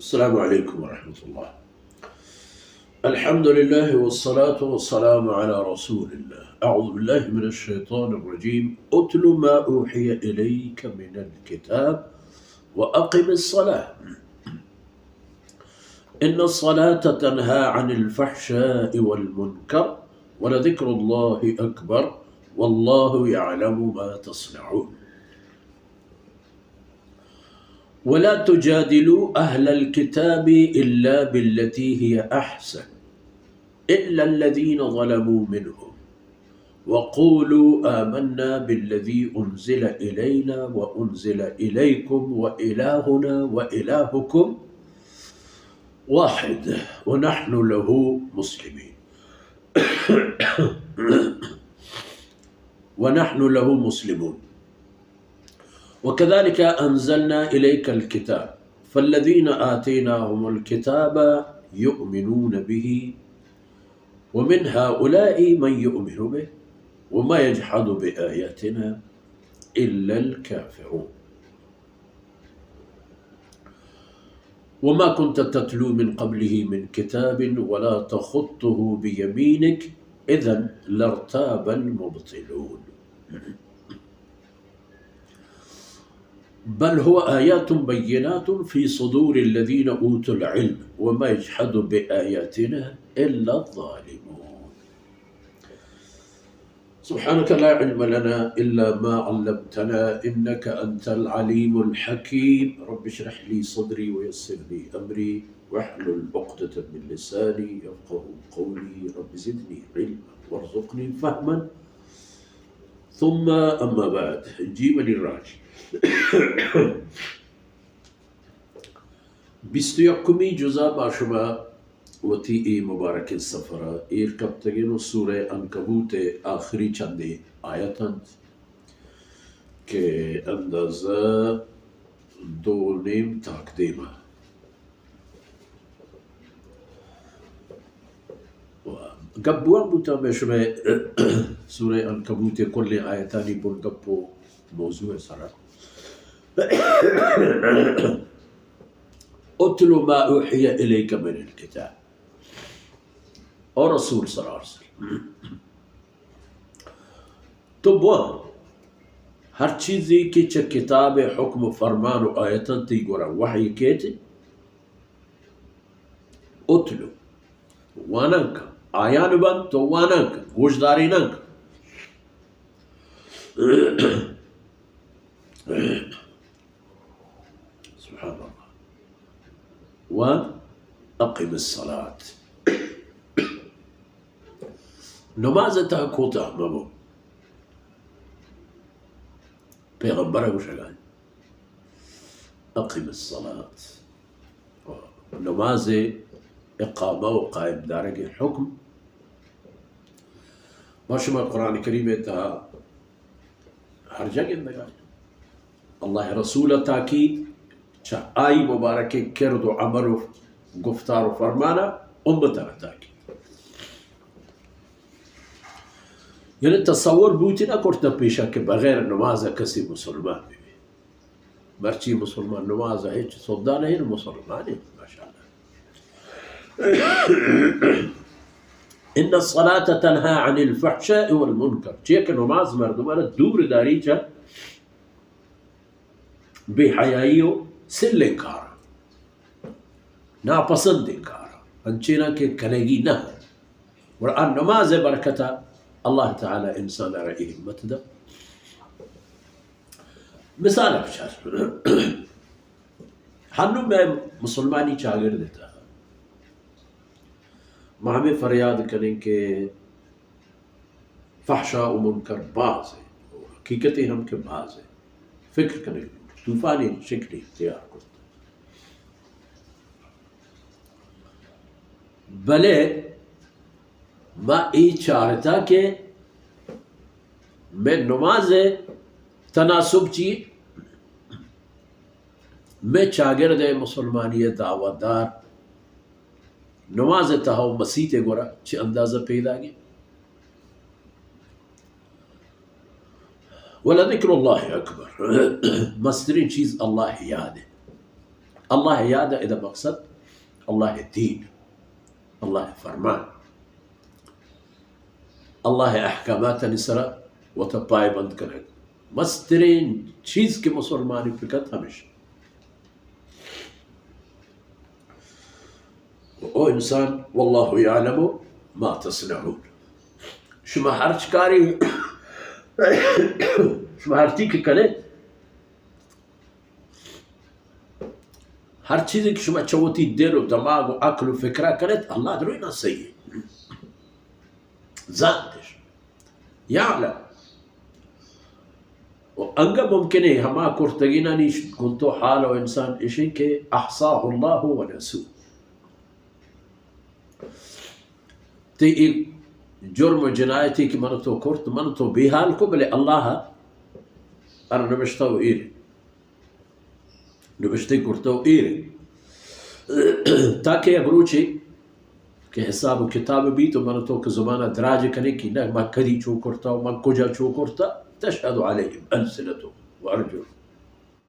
السلام عليكم ورحمة الله. الحمد لله والصلاة والسلام على رسول الله. أعوذ بالله من الشيطان الرجيم. أتل ما أوحي إليك من الكتاب وأقم الصلاة إن الصلاة تنهى عن الفحشاء والمنكر ولذكر الله أكبر والله يعلم ما تصنعون. ولا تجادلوا أهل الكتاب إلا بالتي هي أحسن إلا الذين ظلموا منهم وقولوا آمنا بالذي أنزل إلينا وأنزل إليكم وإلهنا وإلهكم واحد ونحن له مسلمين ونحن له مسلمون. وكذلك أنزلنا إليك الكتاب فالذين آتيناهم الكتاب يؤمنون به ومن هؤلاء من يؤمن به وما يجحد بآياتنا إلا الكافرون. وما كنت تتلو من قبله من كتاب ولا تخطه بيمينك إذا لارتاب المبطلون بل هو آيات بينات في صدور الذين أوتوا العلم وما يجحد بآياتنا إلا الظالمون. سبحانك لا علم لنا إلا ما علمتنا إنك أنت العليم الحكيم. رب اشرح لي صدري ويسر لي أمري واحلل عقدة من لساني يفقه قولي. رب زدني علما وارزقني فهما. ثم أما بعد جيمني الراجي 21 جزء با شما وتی مبارک سفره کبتگین و سوره عنکبوت آخری چند آیتند که اندازه 2.5 تقدیمه قبوان بوتا میں شما سوره عنکبوت کل آیتانی بون قبو موضوع سرا اتل ما اوحی الیک من الکتاب اور رسول صلی اللہ علیہ وسلم تو وہ ہر چیزی کی چھ کتاب حکم فرمان و آیتن تی گورا وحی کیتے اتلو واننکا آیان بند تو واننکا گوشداری ننکا سبحان الله. وأقم الصلاة نماز تا کوتا مبو پیغمبر گوشگان أقم الصلاة نماز اقامه و قائم دارگی حکم باشما قرآن کریم تا ہر جگہ اندگاہ اللہ رسول تاکید چاہ آئی مبارک کرد و عمل و گفتار و فرمانا امتا تاکید یعنی تصور بوتی نہ کرتا پیشا کہ بغیر نماز کسی مسلمان بھی مرچی مسلمان نماز ہے سودا نہیں مسلمان ہے ماشاءاللہ. ان الصلاة تنهى عن الفحشاء والمنكر چیک نماز مردمان دور داری چا بے حیائی و سل انکارا ناپسند انکارا انچینا کہ کلگی نہ ورآن نماز برکتا اللہ تعالی انسان رئی ہمت دا. مثال افشار ہنو میں مسلمانی چاگر دیتا ماں ہمیں فریاد کریں کہ فحشاء و منکر باز ہے حقیقتیں ہم کے باز ہے فکر کریں طوفانی شکلی اختیار کرتا بلے ما ای چاہتا کہ میں نماز تناسب چی میں چاگرد مسلمانی دعوت دار نماز تہو مسیح گورا چھ اندازہ پیدا گیا ولذکر اللہ اکبر مسترین چیز اللہ یاد ہے الله ياده إذا مقصد الله دين، الله فرمان، الله احکامات نسرا وتپائے بند کرے مسترین چیز کے مسلمانی فکر ہمیشہ او انسان والله يعلم ما تصنعون. شما هرچ کاری شما هرچی که کنید، هر چیزی که شما چوتی دل و دماغ و عقل و فکره کنید الله در اینا صحیح ذاتش يعلم. وانگا ممکنه هما کرتگینا نیش کنتو حال و انسان اشی که احصاه الله و نسوه تی ایک جرم و جنایتی که من تو کرد من تو بیحال کو بله الله ار نوشته و ایره نوشته کرده و ایره تاکه یک روچی که حساب و کتاب بی تو من تو که زمانه دراجه کنه که نه من کدی چو کرده و من کجا چو کرده تشهد علیهم ألسنتهم و ارجلهم